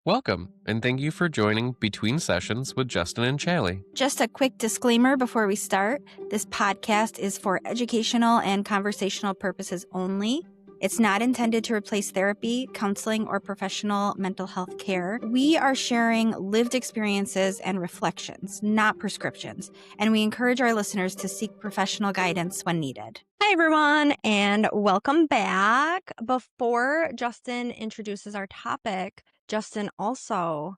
Welcome, and thank you for joining Between Sessions with Justin and Chaley. Just a quick disclaimer before we start. This podcast is for educational and conversational purposes only. It's not intended to replace therapy, counseling, or professional mental health care. We are sharing lived experiences and reflections, not prescriptions, and we encourage our listeners to seek professional guidance when needed. Hi, everyone, and welcome back. Before Justin introduces our topic, Justin also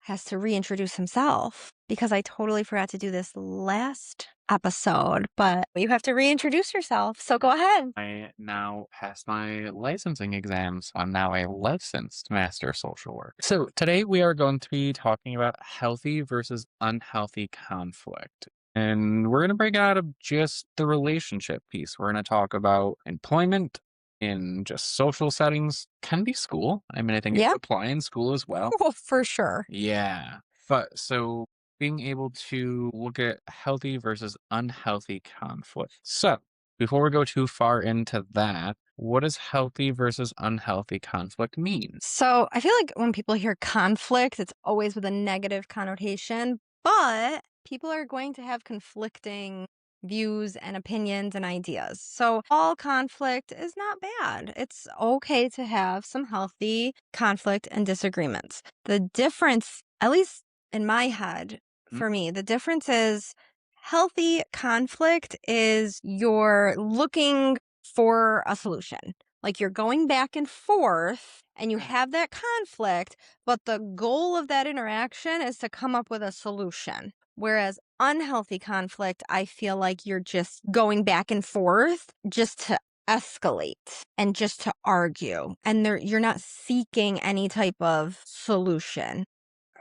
has to reintroduce himself because I totally forgot to do this last episode, but you have to reintroduce yourself. So go ahead. I now passed my licensing exams. I'm now a licensed master social worker. So today we are going to be talking about healthy versus unhealthy conflict. And we're going to break out of just the relationship piece. We're going to talk about employment in just social settings. Can be school. I mean, I think it Yeah. could apply in school as well. Well, for sure. Yeah. But so being able to look at healthy versus unhealthy conflict. So before we go too far into that, what does healthy versus unhealthy conflict mean? So I feel like when people hear conflict, it's always with a negative connotation, but people are going to have conflicting views and opinions and ideas. So all conflict is not bad. It's okay to have some healthy conflict and disagreements. The difference, at least in my head, for me, the difference is healthy conflict is you're looking for a solution. Like you're going back and forth and you have that conflict, but the goal of that interaction is to come up with a solution. Whereas unhealthy conflict, I feel like you're just going back and forth just to escalate and just to argue. And you're not seeking any type of solution.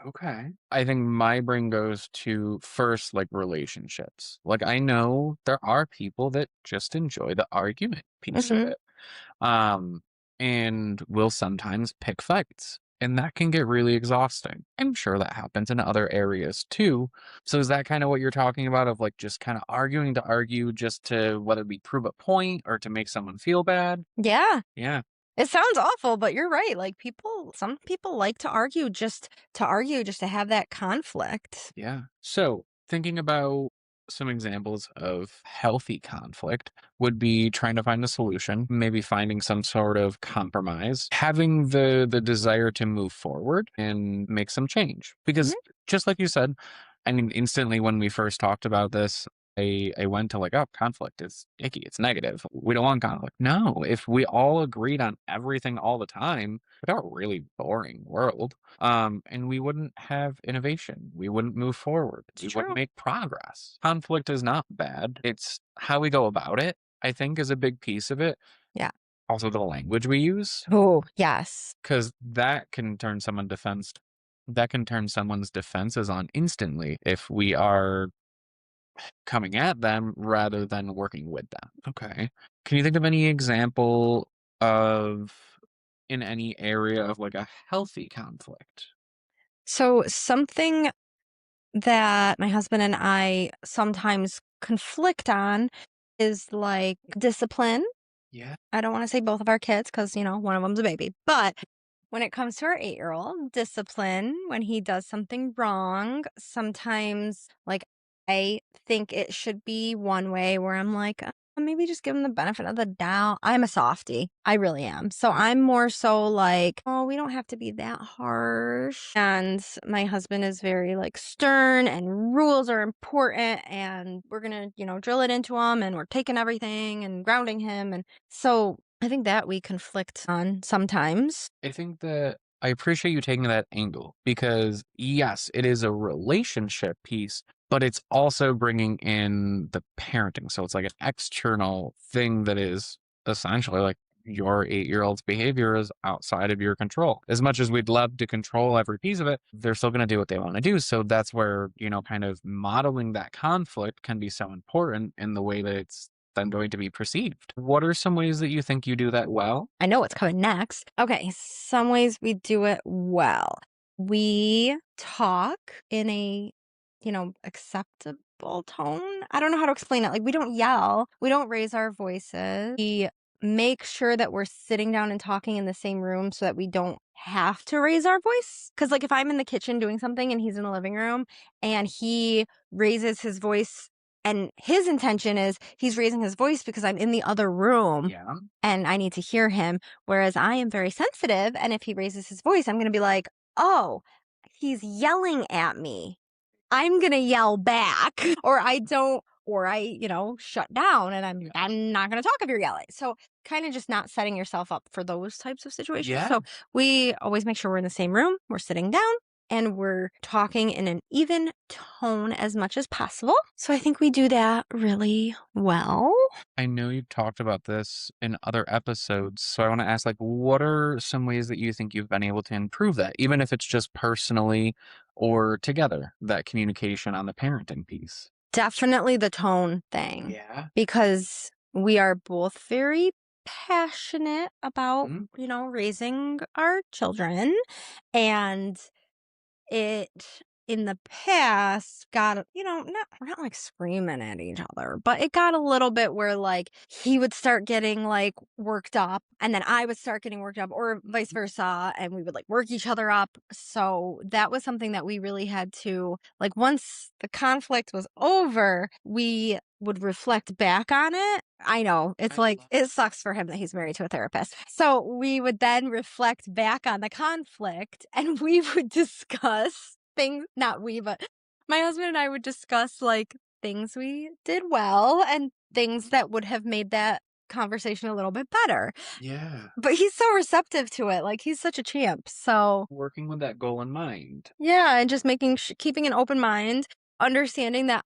Okay. I think my brain goes to first, like relationships. Like I know there are people that just enjoy the argument piece of Mhm. it. Um, and will sometimes pick fights. And that can get really exhausting. I'm sure that happens in other areas too. So is that kind of what you're talking about of like just kind of arguing to argue just to whether it be prove a point or to make someone feel bad? Yeah. Yeah. It sounds awful, but you're right. Like some people like to argue just to have that conflict. Yeah. So thinking about some examples of healthy conflict would be trying to find a solution, maybe finding some sort of compromise, having the desire to move forward and make some change. Because just like you said, I mean, instantly when we first talked about this, I went to like, oh, conflict is icky. It's negative. We don't want conflict. No, if we all agreed on everything all the time, we'd have a really boring world. And we wouldn't have innovation. We wouldn't move forward. It's We true. wouldn't make progress. Conflict is not bad. It's how we go about it, I think, is a big piece of it. Yeah. Also, the language we use, Oh, yes. because that can turn someone's defenses on instantly if we are coming at them rather than working with them. Okay. Can you think of any example of in any area of like a healthy conflict? So something that my husband and I sometimes conflict on is like discipline. Yeah. I don't want to say both of our kids because, one of them's a baby. But when it comes to our 8-year-old, discipline, when he does something wrong, sometimes like I think it should be one way where I'm like, maybe just give him the benefit of the doubt. I'm a softie. I really am. So I'm more so like, oh, we don't have to be that harsh. And my husband is very like stern and rules are important and we're going to, drill it into him and we're taking everything and grounding him. And so I think that we conflict on sometimes. I think that I appreciate you taking that angle because, yes, it is a relationship piece, but it's also bringing in the parenting. So it's like an external thing that is essentially like your 8-year-old's behavior is outside of your control. As much as we'd love to control every piece of it, they're still going to do what they want to do. So that's where, kind of modeling that conflict can be so important in the way that it's then going to be perceived. What are some ways that you think you do that well? I know what's coming next. Okay, some ways we do it well. We talk in a, acceptable tone. I don't know how to explain it. Like we don't yell, we don't raise our voices. We make sure that we're sitting down and talking in the same room so that we don't have to raise our voice. Because, like, if I'm in the kitchen doing something and he's in the living room and he raises his voice, and his intention is he's raising his voice because I'm in the other room Yeah. and I need to hear him. Whereas I am very sensitive. And if he raises his voice, I'm going to be like, oh, he's yelling at me. I'm going to yell back or I shut down and I'm not going to talk if you're yelling. So kind of just not setting yourself up for those types of situations. Yeah. So we always make sure we're in the same room, we're sitting down, and we're talking in an even tone as much as possible. So I think we do that really well. I know you've talked about this in other episodes, so I want to ask, like, what are some ways that you think you've been able to improve that, even if it's just personally or together, that communication on the parenting piece? Definitely the tone thing. Yeah. Because we are both very passionate about, Mhm. raising our children. And it in the past got, not like screaming at each other, but it got a little bit where like he would start getting like worked up and then I would start getting worked up or vice versa. And we would like work each other up. So that was something that we really had to like, once the conflict was over, we would reflect back on it. I know it's I like, love it sucks for him that he's married to a therapist. So we would then reflect back on the conflict and we would discuss things, not we, but my husband and I would discuss like things we did well and things that would have made that conversation a little bit better. Yeah. But he's so receptive to it. Like he's such a champ. So Working with that goal in mind. yeah, and just keeping an open mind, understanding that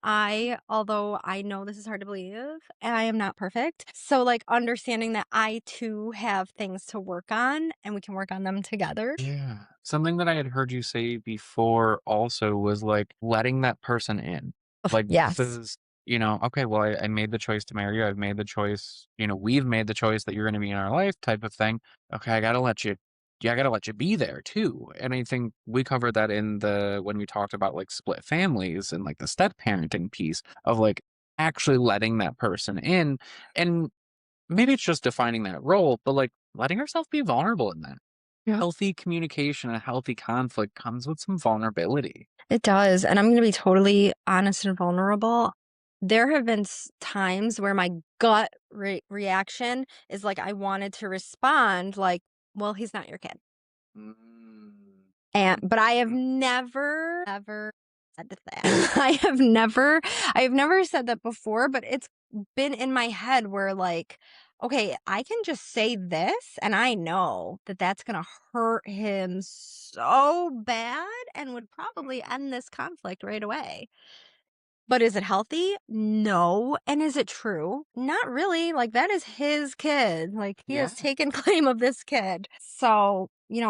although I know this is hard to believe, and I am not perfect. So like understanding that I too have things to work on and we can work on them together. Yeah. Something that I had heard you say before also was like letting that person in. Like, this Yes. is, okay, well, I made the choice to marry you. I've made the choice, we've made the choice that you're going to be in our life type of thing. Okay, I gotta let you be there too. And I think we covered that when we talked about like split families and like the step parenting piece of like actually letting that person in. And maybe it's just defining that role, but like letting yourself be vulnerable in that. Yeah. Healthy communication and healthy conflict comes with some vulnerability. It does. And I'm going to be totally honest and vulnerable. There have been times where my gut reaction is like, I wanted to respond like, well, he's not your kid. But I have never ever said that. I have never said that before, but it's been in my head where like, okay, I can just say this and I know that that's going to hurt him so bad and would probably end this conflict right away. But is it healthy? No. And is it true? Not really. Like, that is his kid. Like, he has Yeah. taken claim of this kid. So,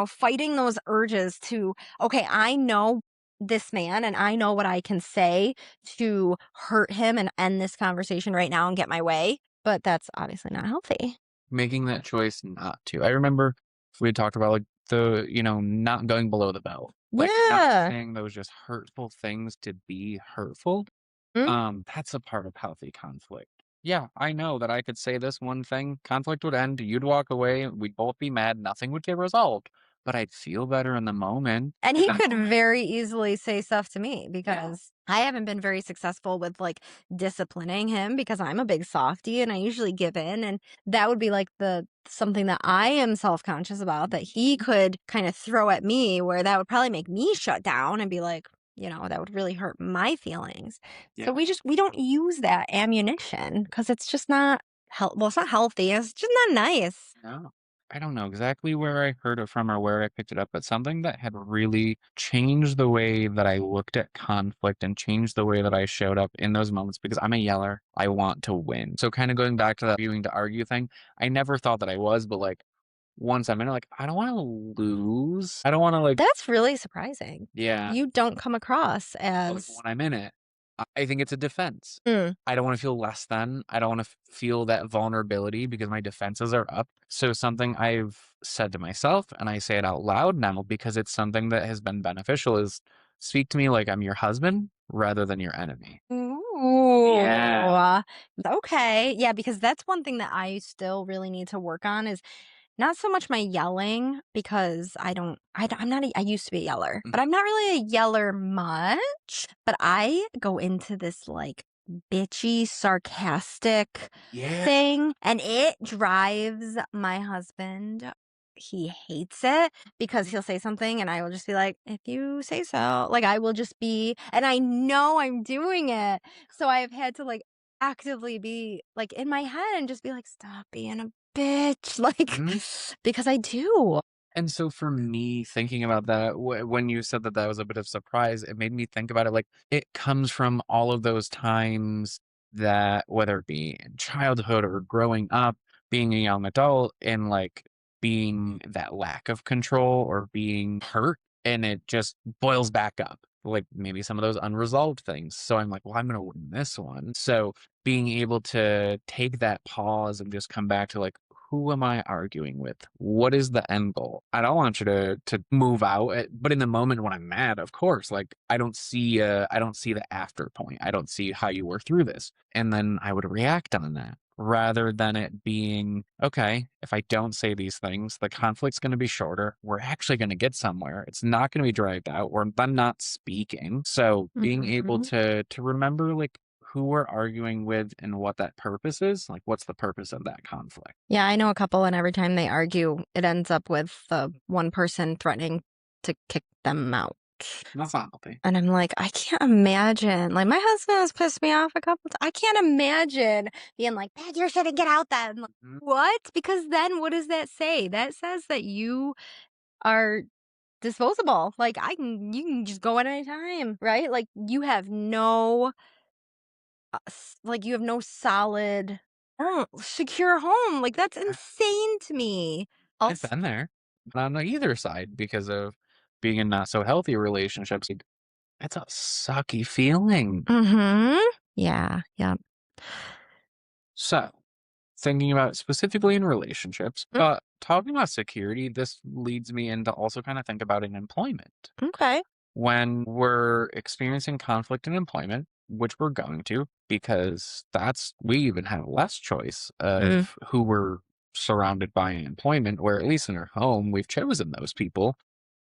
fighting those urges to, okay, I know this man and I know what I can say to hurt him and end this conversation right now and get my way. But that's obviously not healthy. Making that choice not to. I remember we had talked about like not going below the belt. Like not Yeah. saying those just hurtful things to be hurtful. Mm. That's a part of healthy conflict. Yeah, I know that I could say this one thing, conflict would end, you'd walk away, we'd both be mad, nothing would get resolved, but I'd feel better in the moment. And In he the could moment. very easily say stuff to me Yeah. because I haven't been very successful with like disciplining him because I'm a big softie and I usually give in. And that would be like the something that I am self-conscious about that he could kind of throw at me where that would probably make me shut down and be like, that would really hurt my feelings. Yeah. So we don't use that ammunition because it's just not well, it's not healthy. It's just not nice. No. I don't know exactly where I heard it from or where I picked it up, but something that had really changed the way that I looked at conflict and changed the way that I showed up in those moments because I'm a yeller. I want to win. So kind of going back to that viewing to argue thing, I never thought that I was, but like once I'm in it, like I don't want to lose. I don't want to like, That's really surprising. yeah. You don't come across But, like, as when I'm in it, I think it's a defense. Mm. I don't wanna feel less than. I don't wanna feel that vulnerability because my defenses are up. So something I've said to myself, and I say it out loud now because it's something that has been beneficial, is speak to me like I'm your husband rather than your enemy. Yeah. Ooh. Okay. Yeah, because that's one thing that I still really need to work on is Not so much my yelling because I'm not I used to be a yeller, Mhm. but I'm not really a yeller much. But I go into this like bitchy, sarcastic Yeah. thing, and it drives my husband. He hates it because he'll say something and I will just be like, if you say so. Like I will just be, and I know I'm doing it. So I've had to like actively be like in my head and just be like, stop being a bitch. Like, Mhm. because I do. And so for me, thinking about that, when you said that that was a bit of surprise, it made me think about it like it comes from all of those times that, whether it be in childhood or growing up, being a young adult, and like being that lack of control or being hurt, and it just boils back up. Like maybe some of those unresolved things. So I'm like, well, I'm going to win this one. So being able to take that pause and just come back to like, who am I arguing with? What is the end goal? I don't want you to move out, but in the moment when I'm mad, of course, like I don't see the after point. I don't see how you work through this. And then I would react on that rather than it being, okay, if I don't say these things, the conflict's going to be shorter. We're actually going to get somewhere. It's not going to be dragged out. Or I'm not speaking. So being able Mhm. to remember like who we're arguing with and what that purpose is, like what's the purpose of that conflict. Yeah, I know a couple, and every time they argue, it ends up with the one person threatening to kick them out. That's not healthy. And I'm like, I can't imagine. Like, my husband has pissed me off a couple times. I can't imagine being like, "Dad, you shouldn't get out then." Like, Mhm. what? Because then what does that say? That says that you are disposable. Like, you can just go at any time, right? Like, you have no, like, you have no solid, secure home. Like, that's insane to me. I've Also, been there, but on either side because of being in not so healthy relationships. Like, it's a sucky feeling. mm-hmm. Yeah, yeah. So, thinking about specifically in relationships, talking about security, this leads me into also kind of think about in employment. Okay. When we're experiencing conflict in employment, which we're going to, because we even have less choice Mm. of who we're surrounded by in employment, where at least in our home, we've chosen those people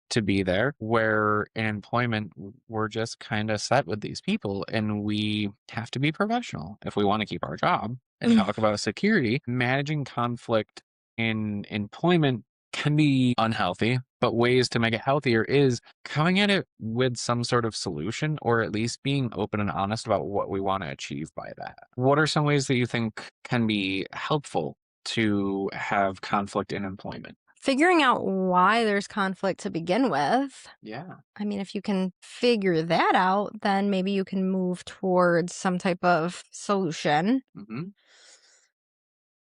to be there, where in employment, we're just kind of set with these people and we have to be professional if we want to keep our job and talk about security. Managing conflict in employment can be unhealthy, but ways to make it healthier is coming at it with some sort of solution or at least being open and honest about what we want to achieve by that. What are some ways that you think can be helpful to have conflict in employment? Figuring out why there's conflict to begin with. Yeah. I mean, if you can figure that out, then maybe you can move towards some type of solution. Hmm.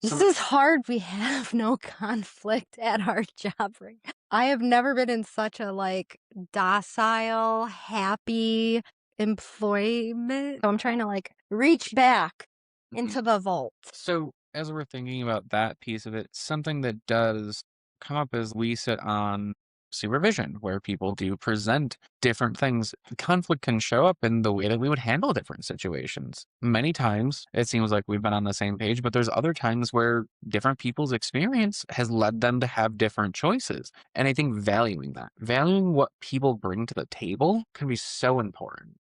This is hard. We have no conflict at our job right now. I have never been in such a like docile, happy employment. So I'm trying to like reach back into the vault. So, as we're thinking about that piece of it, something that does come up is we sit on supervision where people do present different things. Conflict can show up in the way that we would handle different situations. Many times it seems like we've been on the same page, but there's other times where different people's experience has led them to have different choices. And I think valuing what people bring to the table can be so important.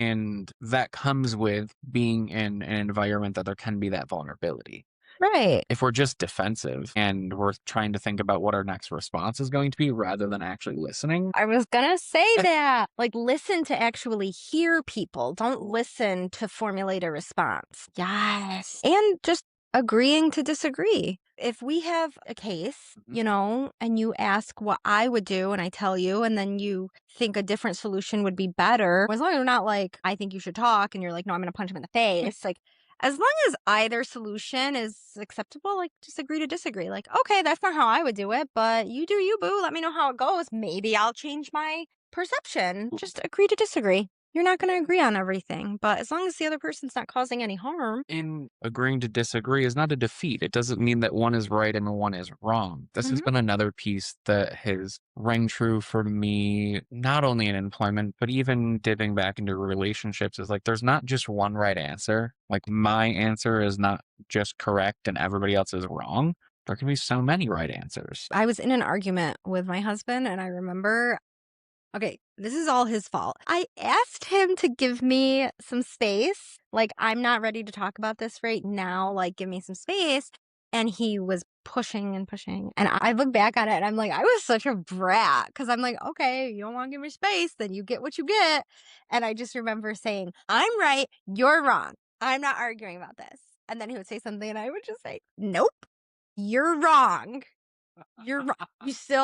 And that comes with being in an environment that there can be that vulnerability. Right. If we're just defensive and we're trying to think about what our next response is going to be rather than actually listening. I was gonna say that. Like, listen to actually hear people. Don't listen to formulate a response. Yes. And just agreeing to disagree. If we have a case, Mhm. and you ask what I would do, and I tell you, and then you think a different solution would be better, as long as you're not like, I think you should talk, and you're like, no, I'm gonna punch him in the face. Like, as long as either solution is acceptable, like just agree to disagree. Like, okay, that's not how I would do it, but you do you, boo. Let me know how it goes. Maybe I'll change my perception. Just agree to disagree. You're not going to agree on everything, but as long as the other person's not causing any harm. In agreeing to disagree is not a defeat. It doesn't mean that one is right and one is wrong. This has Mhm. been another piece that has rang true for me, not only in employment, but even dipping back into relationships is like there's not just one right answer. Like my answer is not just correct and everybody else is wrong. There can be so many right answers. I was in an argument with my husband, and I remember, okay, this is all his fault. I asked him to give me some space. Like, I'm not ready to talk about this right now. Like, give me some space. And he was pushing and pushing. And I look back on it and I'm like, I was such a brat because I'm like, okay, you don't want to give me space, then you get what you get. And I just remember saying, I'm right, you're wrong. I'm not arguing about this. And then he would say something and I would just say, nope, you're wrong. You're wrong. You still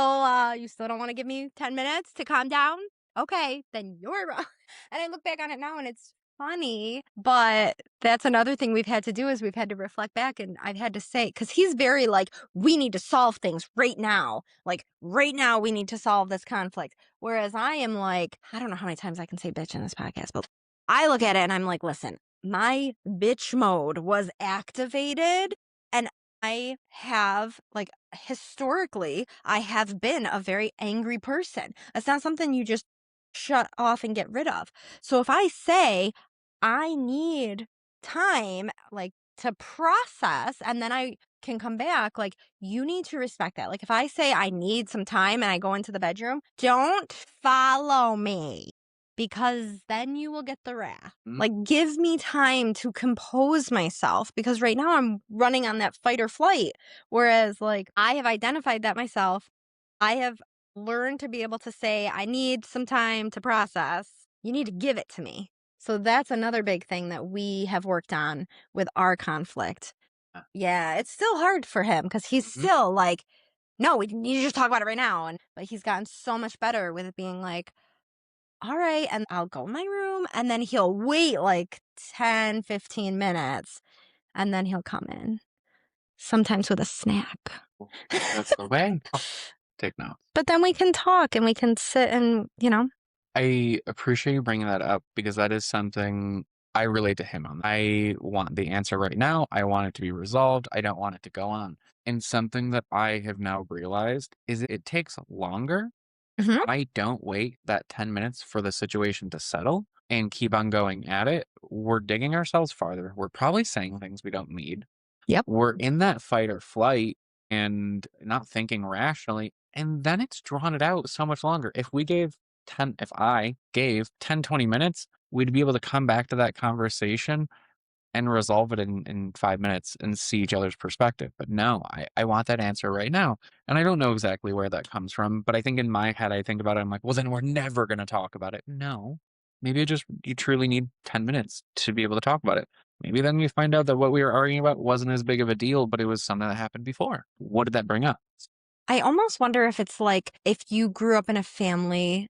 don't want to give me 10 minutes to calm down? Okay, then you're wrong. And I look back on it now and it's funny, but that's another thing we've had to do is we've had to reflect back and I've had to say, cuz he's very like, we need to solve things right now. Like right now we need to solve this conflict. Whereas I am like, I don't know how many times I can say bitch in this podcast, but I look at it and I'm like, listen, my bitch mode was activated and I have, like, historically, I have been a very angry person. It's not something you just shut off and get rid of. So if I say I need time, like, to process and then I can come back, like, you need to respect that. Like, if I say I need some time and I go into the bedroom, don't follow me because then you will get the wrath. Like, give me time to compose myself because right now I'm running on that fight or flight. Whereas, like, I have identified that myself. I have learned to be able to say, I need some time to process. You need to give it to me. So that's another big thing that we have worked on with our conflict. Yeah, it's still hard for him because he's still like, no, we need to just talk about it right now. But he's gotten so much better with it being like, all right, and I'll go in my room and then he'll wait like 10, 15 minutes and then he'll come in, sometimes with a snack. That's the way. Take notes. But then we can talk and we can sit and, I appreciate you bringing that up because that is something I relate to him on. I want the answer right now. I want it to be resolved. I don't want it to go on. And something that I have now realized is it takes longer. Mhm. I don't wait that 10 minutes for the situation to settle and keep on going at it. We're digging ourselves farther. We're probably saying things we don't need. Yep. We're in that fight or flight and not thinking rationally. And then it's drawn it out so much longer. If I gave 10, 20 minutes, we'd be able to come back to that conversation and resolve it in 5 minutes and see each other's perspective. But no, I want that answer right now. And I don't know exactly where that comes from, but I think in my head, I think about it, I'm like, well, then we're never going to talk about it. No, maybe you truly need 10 minutes to be able to talk about it. Maybe then we find out that what we were arguing about wasn't as big of a deal, but it was something that happened before. What did that bring up? I almost wonder if it's like if you grew up in a family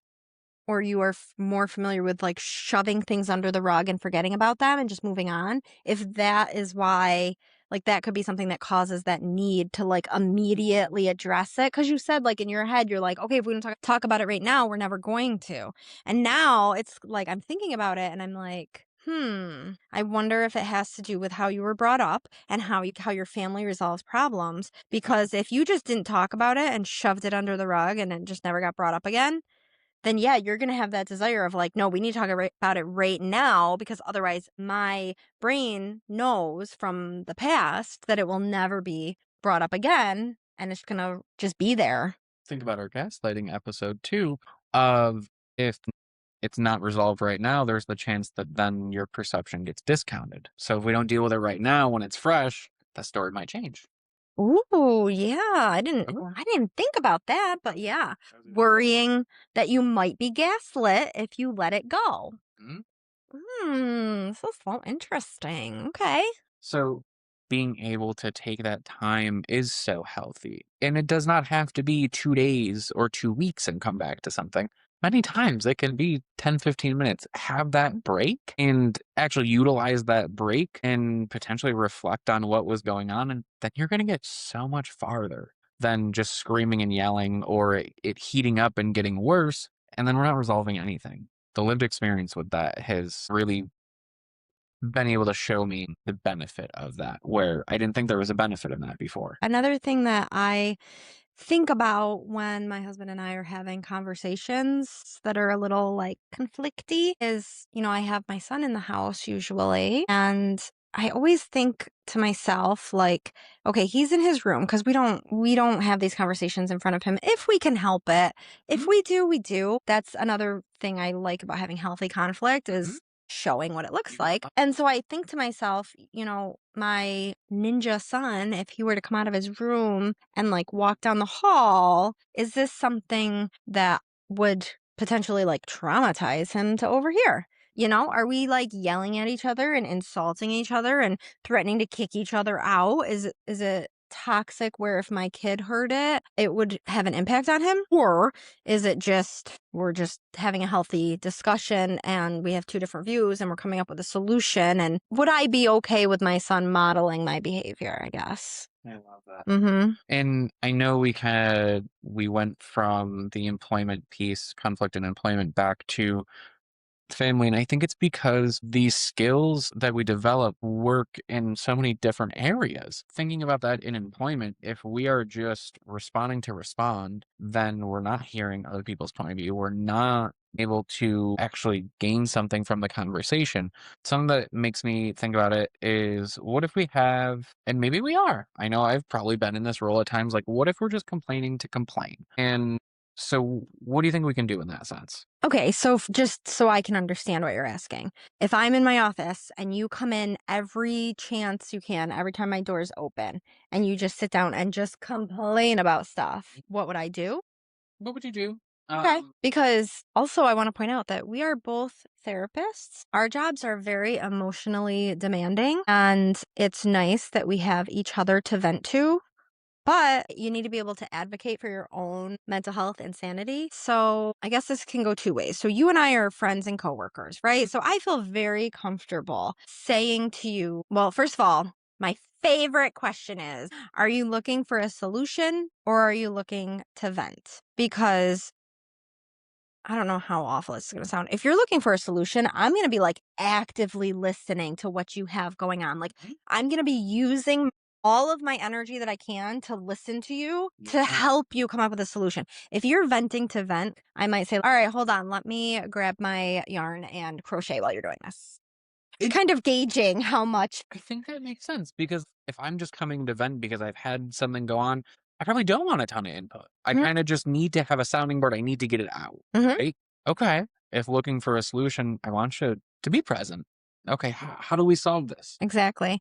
or you are more familiar with like shoving things under the rug and forgetting about them and just moving on, if that is why, like, that could be something that causes that need to like immediately address it. Cause you said, like, in your head, you're like, okay, if we don't talk about it right now, we're never going to. And now it's like, I'm thinking about it and I'm like, I wonder if it has to do with how you were brought up and how your family resolves problems. Because if you just didn't talk about it and shoved it under the rug and it just never got brought up again, then yeah, you're going to have that desire of like, no, we need to talk about it right now because otherwise my brain knows from the past that it will never be brought up again and it's going to just be there. Think about our gaslighting episode too, of if it's not resolved right now, there's the chance that then your perception gets discounted. So if we don't deal with it right now when it's fresh, the story might change. Ooh, yeah. I didn't Okay. I didn't think about that, but yeah. Worrying that you might be gaslit if you let it go. Mhm. This is so interesting. Okay. So being able to take that time is so healthy. And it does not have to be 2 days or 2 weeks and come back to something. Many times it can be 10, 15 minutes. Have that break and actually utilize that break and potentially reflect on what was going on. And then you're going to get so much farther than just screaming and yelling or it heating up and getting worse. And then we're not resolving anything. The lived experience with that has really been able to show me the benefit of that, where I didn't think there was a benefit in that before. Another thing that I think about when my husband and I are having conversations that are a little like conflicty is, I have my son in the house usually, and I always think to myself, like, okay, he's in his room because we don't have these conversations in front of him if we can help it. If Mhm. we do, we do. That's another thing I like about having healthy conflict Mhm. is showing what it looks Yeah. like. And so I think to myself, my ninja son, if he were to come out of his room and like walk down the hall, is this something that would potentially like traumatize him to overhear? Are we like yelling at each other and insulting each other and threatening to kick each other out? Is it toxic where if my kid heard it, it would have an impact on him? Or is it just we're just having a healthy discussion and we have two different views and we're coming up with a solution? And would I be okay with my son modeling my behavior, I guess? I love that. Mm-hmm. And I know we went from the employment piece, conflict and employment, back to family. And I think it's because these skills that we develop work in so many different areas. Thinking about that in employment, if we are just responding to respond, then we're not hearing other people's point of view. We're not able to actually gain something from the conversation. Something that makes me think about it is what if we have, and maybe we are, I know I've probably been in this role at times, like, what if we're just complaining to complain? And so, what do you think we can do in that sense? Okay, so just so I can understand what you're asking. If I'm in my office and you come in every chance you can, every time my door's open, and you just sit down and just complain about stuff, what would I do? What would you do? Okay. Because also, I want to point out that we are both therapists. Our jobs are very emotionally demanding, and it's nice that we have each other to vent to. But you need to be able to advocate for your own mental health and sanity. So I guess this can go two ways. So you and I are friends and coworkers, right? So I feel very comfortable saying to you, well, first of all, my favorite question is, are you looking for a solution or are you looking to vent? Because I don't know how awful this is going to sound. If you're looking for a solution, I'm going to be like actively listening to what you have going on. Like, I'm going to be using all of my energy that I can to listen to you to help you come up with a solution. If you're venting to vent, I might say, all right, hold on. Let me grab my yarn and crochet while you're doing this. It's It kind of gauging how much. I think that makes sense because if I'm just coming to vent because I've had something go on, I probably don't want a ton of input. I Mhm, kinda just need to have a sounding board, I need to get it out, mhm, right? Okay, if looking for a solution, I want you to be present. Okay, how do we solve this? exactly.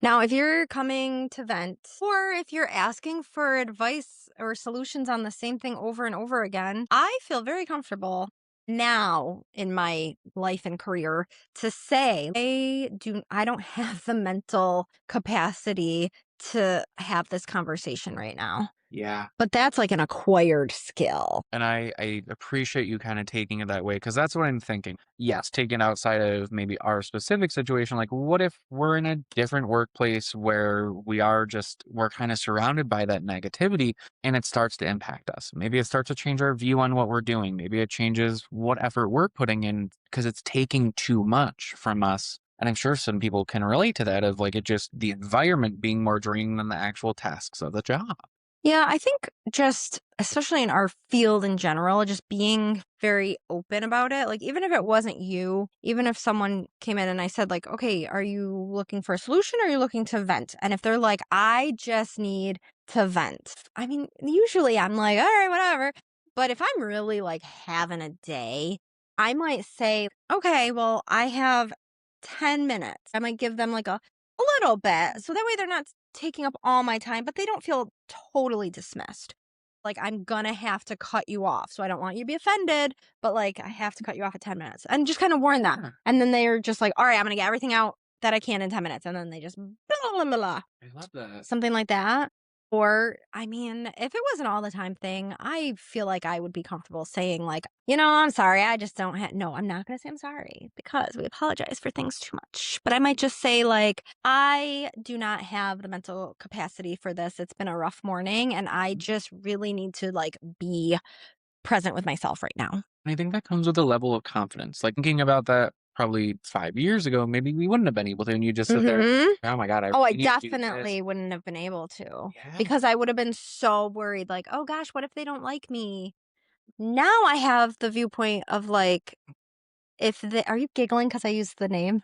Now, if you're coming to vent or if you're asking for advice or solutions on the same thing over and over again, I feel very comfortable now in my life and career to say I don't have the mental capacity to have this conversation right now. Yeah. But that's like an acquired skill. And I appreciate you kinda taking it that way because that's what I'm thinking. Yes, taken outside of maybe our specific situation, like, what if we're in a different workplace where we're kinda surrounded by that negativity and it starts to impact us? Maybe it starts to change our view on what we're doing. Maybe it changes what effort we're putting in because it's taking too much from us. And I'm sure some people can relate to that of, like, it just the environment being more draining than the actual tasks of the job. Yeah, I think just, especially in our field in general, just being very open about it. Like, even if it wasn't you, even if someone came in and I said, like, okay, are you looking for a solution or are you looking to vent? And if they're like, I just need to vent, I mean, usually I'm like, all right, whatever. But if I'm really like having a day, I might say, okay, well, I have 10 minutes. I might give them like a little bit. So that way they're not taking up all my time, but they don't feel totally dismissed. Like, I'm gonna have to cut you off. So I don't want you to be offended, but like, I have to cut you off at 10 minutes and just kind of warn them. Yeah, And then they're just like, all right, I'm gonna get everything out that I can in 10 minutes. And then they just blah, blah, blah, blah, I love that. something like that. Or, I mean, if it was an all the time thing, I feel like I would be comfortable saying, like, I'm sorry. I just don't have, no, I'm not going to say I'm sorry because we apologize for things too much. But I might just say, like, I do not have the mental capacity for this. It's been a rough morning and I just really need to, like, be present with myself right now. And I think that comes with a level of confidence. Like thinking about that probably 5 years ago, maybe we wouldn't have been able to, and you just sit there, Hmm. "Oh my god, I Oh, I really need to do this." definitely wouldn't have been able to Yeah. because I would have been so worried, like, oh gosh, what if they don't like me? Now I have the viewpoint of like, if they are you giggling because I used the name?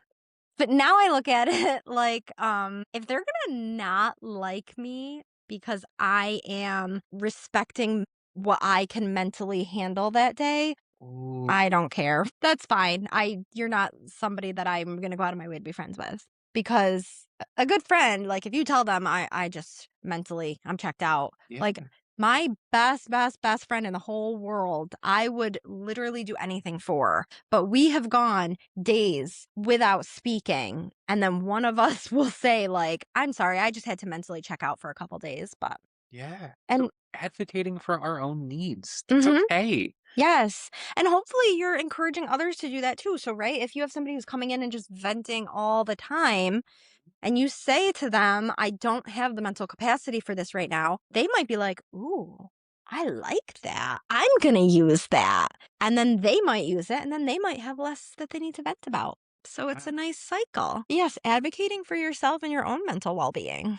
But now I look at it like, if they're gonna not like me because I am respecting what I can mentally handle that day, Ooh, I don't care. That's fine. You're not somebody that I'm gonna go out of my way to be friends with. Because a good friend, like if you tell them I just mentally I'm checked out. yeah, Like my best friend in the whole world, I would literally do anything for. But we have gone days without speaking. And then one of us will say, like, I'm sorry, I just had to mentally check out for a couple days. But yeah. and So advocating for our own needs. It's mhm. okay. Yes. And hopefully you're encouraging others to do that too. So, right, if you have somebody who's coming in and just venting all the time and you say to them, I don't have the mental capacity for this right now, they might be like, ooh, I like that. I'm going to use that. And then they might use it and then they might have less that they need to vent about. So it's a nice cycle. Yes, advocating for yourself and your own mental well being.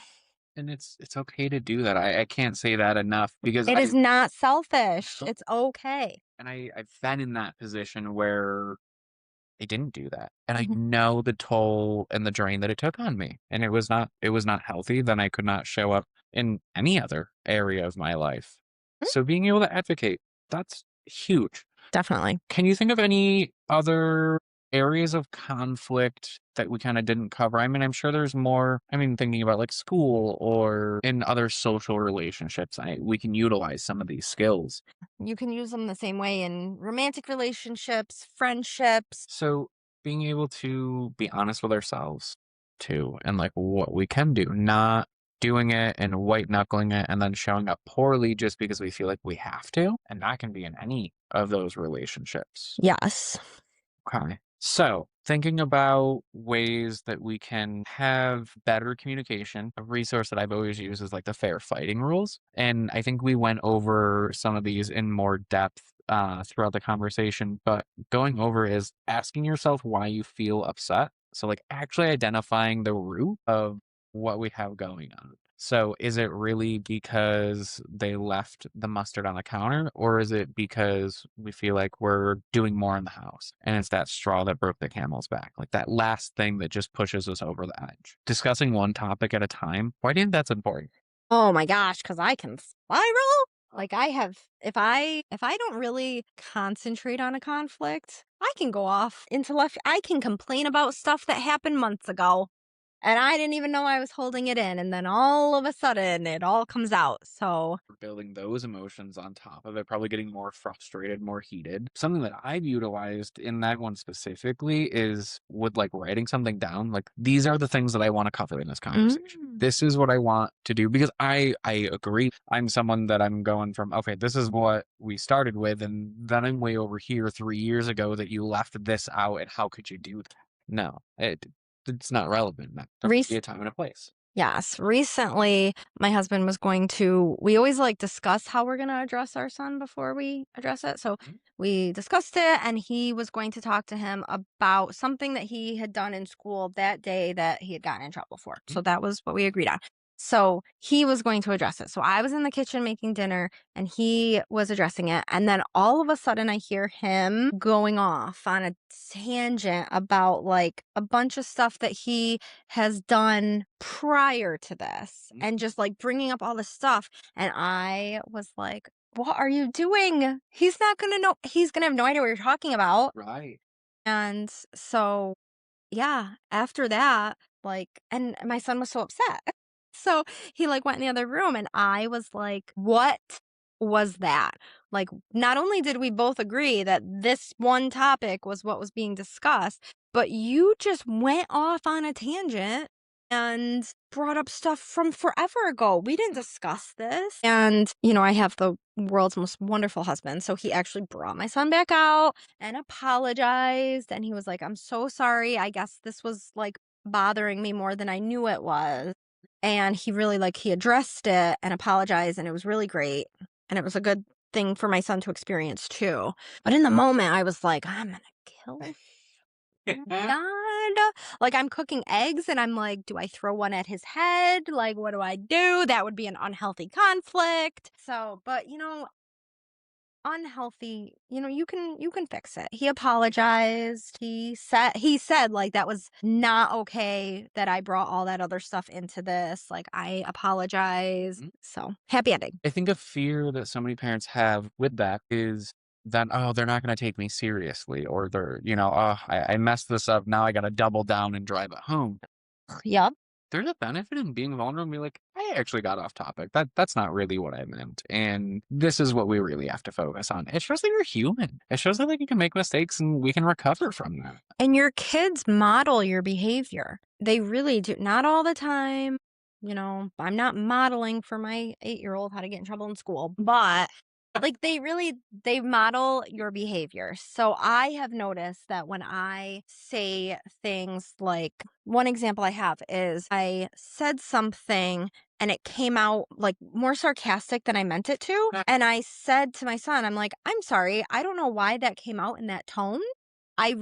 And it's okay to do that. I can't say that enough because It is not selfish. No. It's okay. I've been in that position where I didn't do that. And I Mhm. know the toll and the drain that it took on me. And it was not healthy. Then I could not show up in any other area of my life. So being able to advocate, that's huge. Definitely. Can you think of any other areas of conflict that we kind of didn't cover? I mean, I'm sure there's more. I mean, thinking about like school or in other social relationships, we can utilize some of these skills. You can use them the same way in romantic relationships, friendships. So being able to be honest with ourselves too, and like what we can do, not doing it and white knuckling it and then showing up poorly just because we feel like we have to. And that can be in any of those relationships. Yes. Okay. So, thinking about ways that we can have better communication, a resource that I've always used is like the fair fighting rules. And I think we went over some of these in more depth throughout the conversation. But going over is asking yourself why you feel upset. So, like, actually identifying the root of what we have going on. So, is it really because they left the mustard on the counter, or is it because we feel like we're doing more in the house and it's that straw that broke the camel's back, like that last thing that just pushes us over the edge? Discussing one topic at a time. Why do you think that's important? Oh my gosh, because I can spiral. Like I have if I don't really concentrate on a conflict, I can go off into left. I can complain about stuff that happened months ago. And I didn't even know I was holding it in. And then all of a sudden it all comes out. So Building those emotions on top of it, probably getting more frustrated, more heated. Something that I've utilized in that one specifically is with like writing something down. Like these are the things that I want to cover in this conversation. mm, This is what I want to do because I agree. I'm someone that I'm going from, okay, this is what we started with, and then I'm way over here 3 years ago that you left this out, and how could you do that? No, it's not relevant. There has to be Reese a time and a place. Yes. Recently, my husband was going to, we always like discuss how we're going to address our son before we address it. So Mhm. we discussed it, and he was going to talk to him about something that he had done in school that day that he had gotten in trouble for. So Mhm. that was what we agreed on. So he was going to address it. So I was in the kitchen making dinner and he was addressing it. And then all of a sudden, I hear him going off on a tangent about like a bunch of stuff that he has done prior to this Mhm. and just like bringing up all this stuff. And I was like, what are you doing? He's not going to know. He's going to have no idea what you're talking about. Right. And so, yeah, after that, like, and my son was so upset. So he like went in the other room and I was like, what was that? Like, not only did we both agree that this one topic was what was being discussed, but you just went off on a tangent and brought up stuff from forever ago. We didn't discuss this. And, I have the world's most wonderful husband. So he actually brought my son back out and apologized. And he was like, I'm so sorry. I guess this was like bothering me more than I knew it was. And he really he addressed it and apologized. And it was really great. And it was a good thing for my son to experience too. But in the moment, I was like, I'm going to kill him. Oh my God. Like I'm cooking eggs and I'm like, do I throw one at his head? Like, what do I do? That would be an unhealthy conflict. So, but unhealthy, you can fix it. He apologized. He said like that was not okay that I brought all that other stuff into this. Like I apologize. Mhm. So happy ending. I think a fear that so many parents have with that is that, oh, they're not going to take me seriously, or they're, oh, I messed this up. Now I got to double down and drive it home. Yep. There's a benefit in being vulnerable and be like, I actually got off topic. That's not really what I meant. And this is what we really have to focus on. It shows that you're human. It shows that like you can make mistakes and we can recover from that. And your kids model your behavior. They really do. Not all the time. I'm not modeling for my 8-year-old how to get in trouble in school, but like they model your behavior. So I have noticed that when I say things like, one example I have is I said something and it came out like more sarcastic than I meant it to. And I said to my son, I'm like, I'm sorry. I don't know why that came out in that tone. I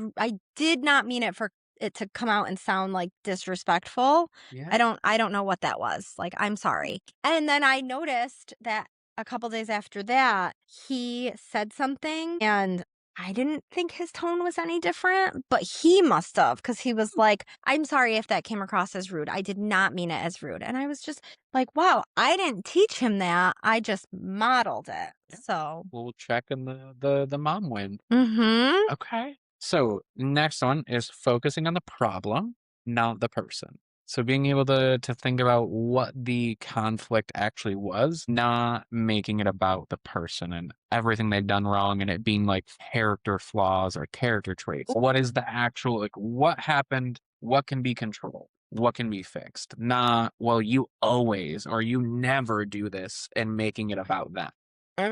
did not mean it for it to come out and sound like disrespectful. Yeah. I don't know what that was. Like, I'm sorry. And then I noticed that a couple days after that, he said something and I didn't think his tone was any different, but he must have, because he was like, I'm sorry if that came across as rude. I did not mean it as rude. And I was just like, wow, I didn't teach him that. I just modeled it. Yeah. So, We'll check in the mom win. mm-hmm. Okay. So next one is focusing on the problem, not the person. So being able to think about what the conflict actually was, not making it about the person and everything they've done wrong and it being like character flaws or character traits. What is the actual, like what happened? What can be controlled? What can be fixed? Not, well, you always or you never do this and making it about that. Which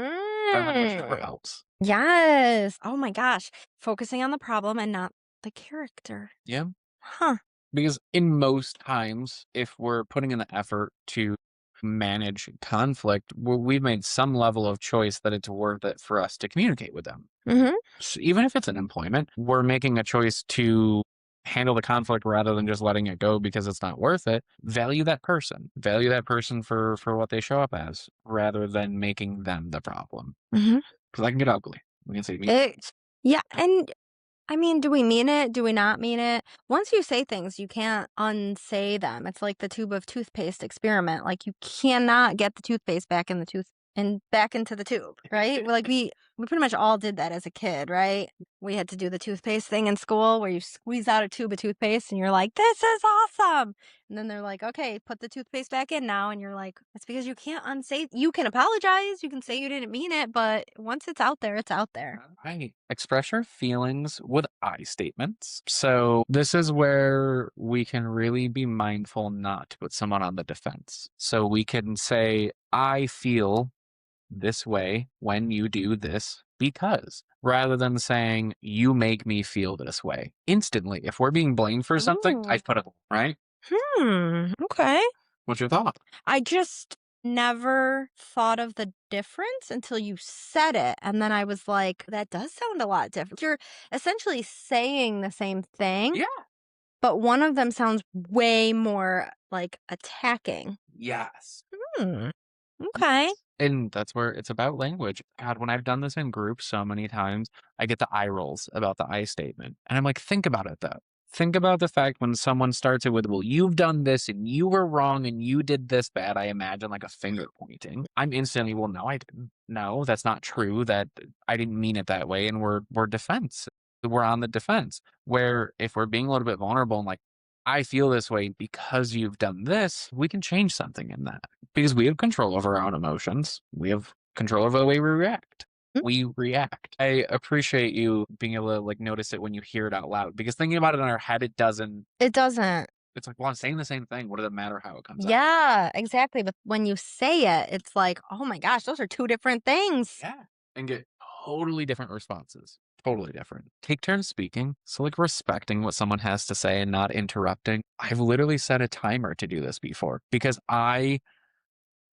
never Mm. helps. Yes. Oh my gosh. Focusing on the problem and not the character. Yeah. Huh. Because in most times, if we're putting in the effort to manage conflict, we've made some level of choice that it's worth it for us to communicate with them. Mm-hmm. So even if it's an employment, we're making a choice to handle the conflict rather than just letting it go because it's not worth it. Value that person. Value that person for what they show up as rather than making them the problem. Mm-hmm. Because that can get ugly. We can say, Yeah. And I mean, do we mean it? Do we not mean it? Once you say things, you can't unsay them. It's like the tube of toothpaste experiment. Like you cannot get the toothpaste back in the tooth and back into the tube, right? Like we pretty much all did that as a kid, right? We had to do the toothpaste thing in school where you squeeze out a tube of toothpaste and you're like, "This is awesome." And then they're like, "Okay, put the toothpaste back in now." And you're like, "That's because you can't unsay. You can apologize, you can say you didn't mean it, but once it's out there, it's out there." right. Express your feelings with I statements. So this is where we can really be mindful not to put someone on the defense. So we can say, I feel this way when you do this because rather than saying you make me feel this way instantly. If we're being blamed for something, I Ooh. put it right. Okay. What's your thought? I just never thought of the difference until you said it. And then I was like, that does sound a lot different. You're essentially saying the same thing, Yeah. but one of them sounds way more like attacking. Yes. Hmm. Okay. And that's where it's about language. God, when I've done this in groups so many times, I get the eye rolls about the I statement. And I'm like, think about it though. Think about the fact when someone starts it with, well, you've done this and you were wrong and you did this bad. I imagine like a finger pointing. I'm instantly, well, no, I didn't. No, that's not true. That I didn't mean it that way. And we're defense. We're on the defense. Where if we're being a little bit vulnerable and like, I feel this way because you've done this, we can change something in that because we have control over our own emotions. We have control over the way we react. Mm. We react. I appreciate you being able to like notice it when you hear it out loud because thinking about it in our head, it doesn't. It doesn't. It's like, well, I'm saying the same thing. What does it matter how it comes out? Yeah, exactly. But when you say it, it's like, oh my gosh, those are two different things. Yeah. And get totally different responses. Totally different. Take turns speaking. So, like, respecting what someone has to say and not interrupting. I've literally set a timer to do this before because I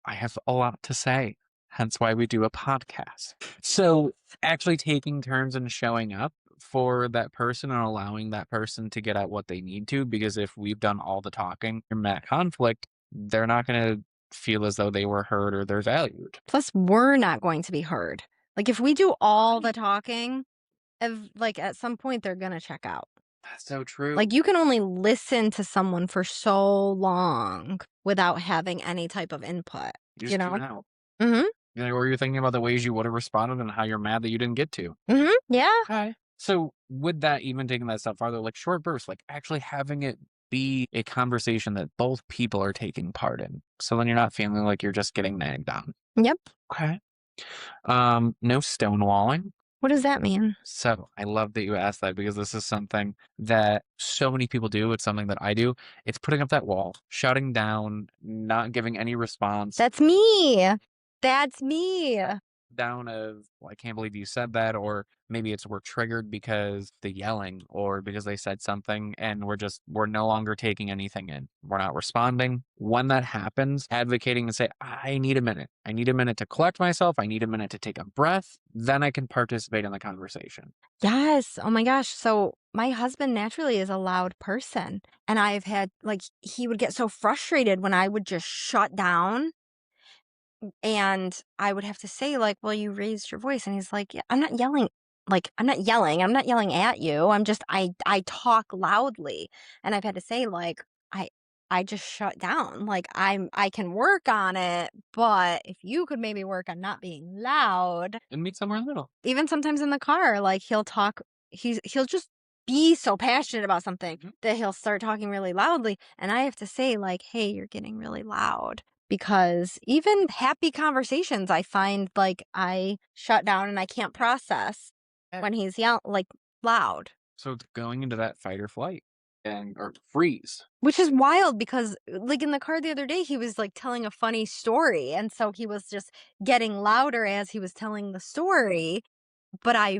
have a lot to say. Hence why we do a podcast. So, actually taking turns and showing up for that person and allowing that person to get at what they need to, because if we've done all the talking in that conflict, they're not going to feel as though they were heard or they're valued. Plus, we're not going to be heard. Like, if we do all the talking, like, at some point, they're gonna check out. That's so true. Like, you can only listen to someone for so long without having any type of input, you you just know? tune out. Mhm. You know, or you're thinking about the ways you would have responded and how you're mad that you didn't get to. Mhm. Yeah. Okay. So with that, even taking that step farther, like short bursts, like actually having it be a conversation that both people are taking part in. So then you're not feeling like you're just getting nagged on. Yep. Okay. No stonewalling. What does that mean? So I love that you asked that because this is something that so many people do. It's something that I do. It's putting up that wall, shutting down, not giving any response. That's me. That's me. Down of, well, I can't believe you said that, or maybe it's we're triggered because the yelling or because they said something and we're no longer taking anything in. We're not responding. When that happens, advocating and say, I need a minute. I need a minute to collect myself. I need a minute to take a breath. Then I can participate in the conversation. Yes. Oh my gosh. So my husband naturally is a loud person. And I've had, like, he would get so frustrated when I would just shut down. And I would have to say, like, well, you raised your voice. And he's like, yeah, I'm not yelling. Like, I'm not yelling. I'm not yelling at you. I talk loudly. And I've had to say, like, I just shut down. Like, I can work on it, but if you could maybe work on not being loud. And meet somewhere in the middle. Even sometimes in the car, like, he'll just be so passionate about something that he'll start talking really loudly. And I have to say, like, hey, you're getting really loud. Because even happy conversations, I find like I shut down and I can't process when he's like loud. So it's going into that fight or flight or freeze. Which is wild because, like, in the car the other day, he was like telling a funny story. And so he was just getting louder as he was telling the story. But I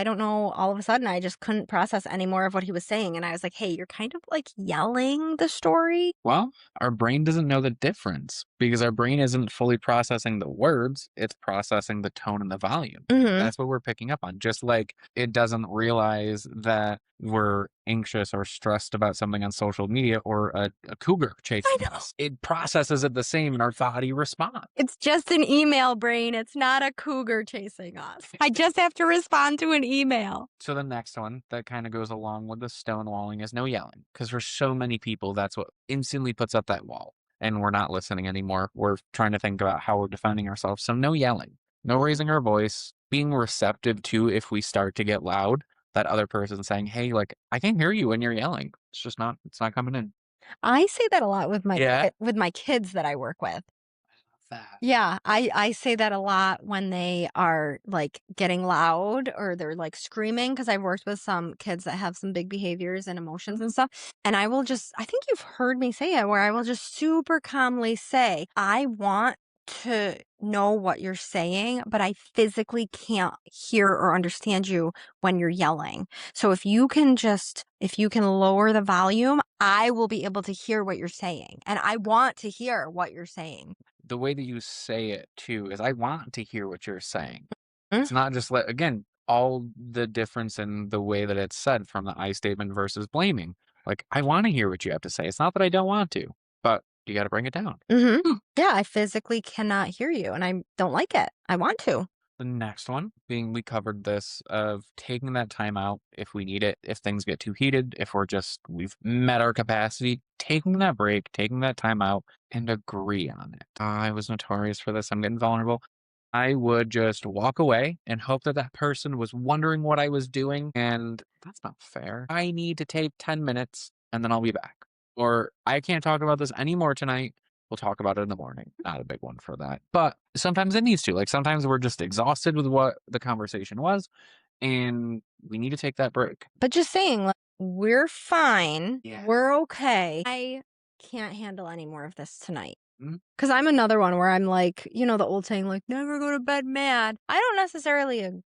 don't know, all of a sudden, I just couldn't process any more of what he was saying. And I was like, hey, you're kind of like yelling the story. Well, our brain doesn't know the difference because our brain isn't fully processing the words, it's processing the tone and the volume. Mhm. That's what we're picking up on. Just like it doesn't realize that we're anxious or stressed about something on social media or a cougar chasing us. It processes it the same and our body responds. It's just an email, brain. It's not a cougar chasing us. I just have to respond to an email. So the next one that kind of goes along with the stonewalling is no yelling. Because for so many people, that's what instantly puts up that wall. And we're not listening anymore. We're trying to think about how we're defending ourselves. So no yelling, no raising our voice, being receptive to if we start to get loud, that other person saying, hey, like, I can hear you when you're yelling. It's not coming in. I say that a lot with Yeah. with my kids that I work with. That. Yeah, I say that a lot when they are like getting loud or they're like screaming, because I've worked with some kids that have some big behaviors and emotions and stuff. And I think you've heard me say it, where I will just super calmly say, I want to know what you're saying, but I physically can't hear or understand you when you're yelling. So if you can lower the volume, I will be able to hear what you're saying. And I want to hear what you're saying. The way that you say it too is I want to hear what you're saying. Mm. It's not just again, all the difference in the way that it's said from the I statement versus blaming. Like, I want to hear what you have to say. It's not that I don't want to, but you got to bring it down. Yeah, I physically cannot hear you and I don't like it. I want to. The next one being, we covered this of taking that time out if we need it, if things get too heated, if we've met our capacity, taking that break, taking that time out and agree on it. I was notorious for this. I'm getting vulnerable. I would just walk away and hope that that person was wondering what I was doing. And that's not fair. I need to take 10 minutes and then I'll be back. Or I can't talk about this anymore tonight. We'll talk about it in the morning. Not a big one for that. But sometimes it needs to. Like, sometimes we're just exhausted with what the conversation was and we need to take that break. But just saying, like, we're fine. Yeah. We're okay. I can't handle any more of this tonight. Mhm. Because I'm another one where I'm like, you know, the old saying, like, never go to bed mad. I don't necessarily,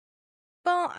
well,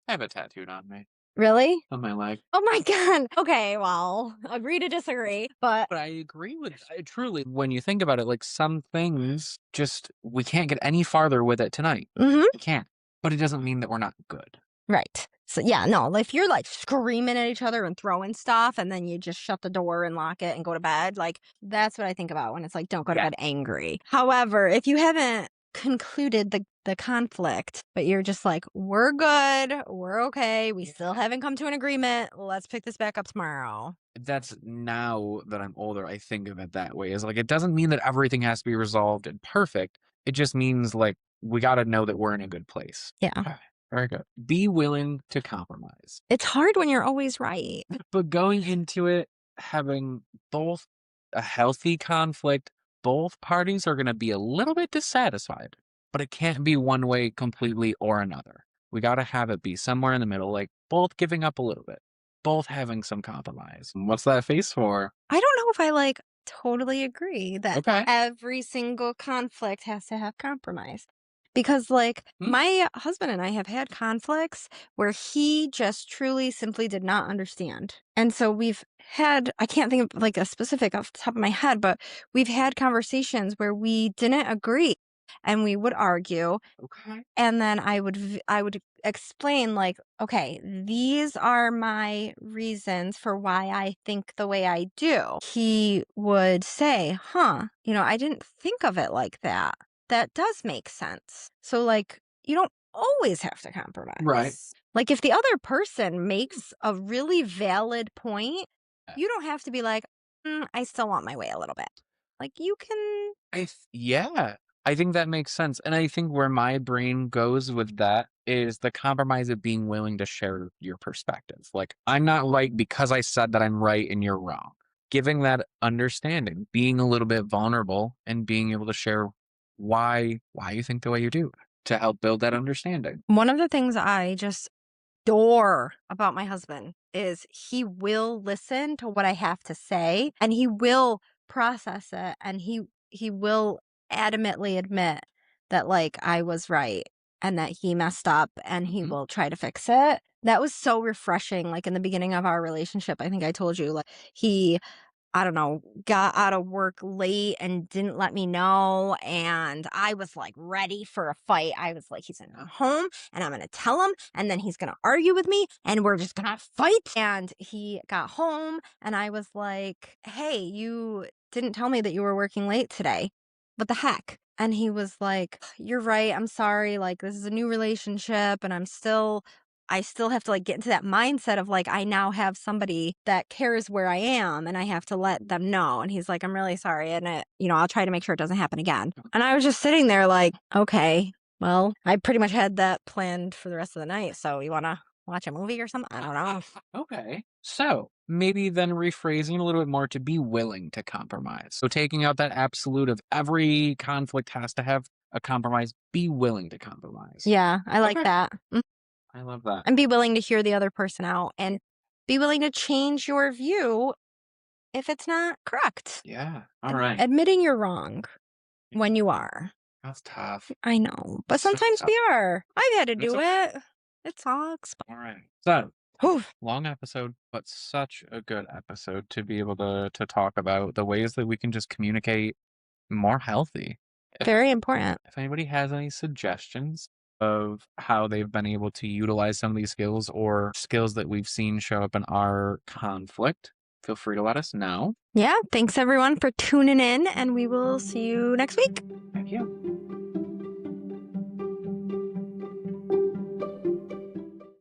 I have it tattooed on me, really? on my leg. Oh my God. Okay, well, agree to disagree. But But I agree with truly, when you think about it, like some things just, we can't get any farther with it tonight. mhm. We can't. But it doesn't mean that we're not good. Right. So yeah, no, if you're like screaming at each other and throwing stuff and then you just shut the door and lock it and go to bed, like that's what I think about when it's like, don't go to Yeah. bed angry. However, if you haven't concluded the conflict, but you're just like, we're good, we're okay, we still haven't come to an agreement, let's pick this back up tomorrow. That's now that I'm older, I think of it that way. Is like, it doesn't mean that everything has to be resolved and perfect. It just means like we got to know that we're in a good place. Yeah. Okay, very good. Be willing to compromise. It's hard when you're always right. But going into it, having both a healthy conflict, both parties are going to be a little bit dissatisfied, but it can't be one way completely or another. We got to have it be somewhere in the middle, like both giving up a little bit, both having some compromise. What's that face for? I don't know if I like totally agree that Okay. every single conflict has to have compromise. Because, like, my husband and I have had conflicts where he just truly simply did not understand. And so we've had, I can't think of like a specific off the top of my head, but we've had conversations where we didn't agree and we would argue. Okay. And then I would explain like, okay, these are my reasons for why I think the way I do. He would say, I didn't think of it like that. That does make sense. So like, you don't always have to compromise. Right. Like if the other person makes a really valid point, you don't have to be like, I still want my way a little bit. Like you can. Yeah, I think that makes sense. And I think where my brain goes with that is the compromise of being willing to share your perspective. Like, I'm not right because I said that I'm right and you're wrong. Giving that understanding, being a little bit vulnerable and being able to share why you think the way you do to help build that understanding. One of the things I just adore about my husband is he will listen to what I have to say and he will process it and he will adamantly admit that like I was right and that he messed up and he will try to fix it. That was so refreshing. Like in the beginning of our relationship, I think I told you like he I don't know, got out of work late and didn't let me know. And I was like ready for a fight. I was like, he's gonna come home and I'm gonna tell him, and then he's gonna argue with me and we're just gonna fight. And he got home and I was like, hey, you didn't tell me that you were working late today. What the heck? And he was like, you're right. I'm sorry. Like, this is a new relationship and I still have to like get into that mindset of like, I now have somebody that cares where I am and I have to let them know. And he's like, I'm really sorry. And I'll try to make sure it doesn't happen again. And I was just sitting there like, okay, well, I pretty much had that planned for the rest of the night. So you want to watch a movie or something? I don't know. Okay. So maybe then rephrasing a little bit more to be willing to compromise. So taking out that absolute of every conflict has to have a compromise, be willing to compromise. Yeah, I like that. I love that. And be willing to hear the other person out and be willing to change your view if it's not correct. Yeah. All right. Admitting you're wrong when you are. That's tough. I know, but So sometimes tough. we are. I've had to It's do okay. it. It sucks. All right. So Whew. long episode, but such a good episode to be able to talk about the ways that we can just communicate more healthy. Very important. If anybody has any suggestions of how they've been able to utilize some of these skills or skills that we've seen show up in our conflict, feel free to let us know. Yeah. Thanks everyone for tuning in, and we will see you next week. Thank you.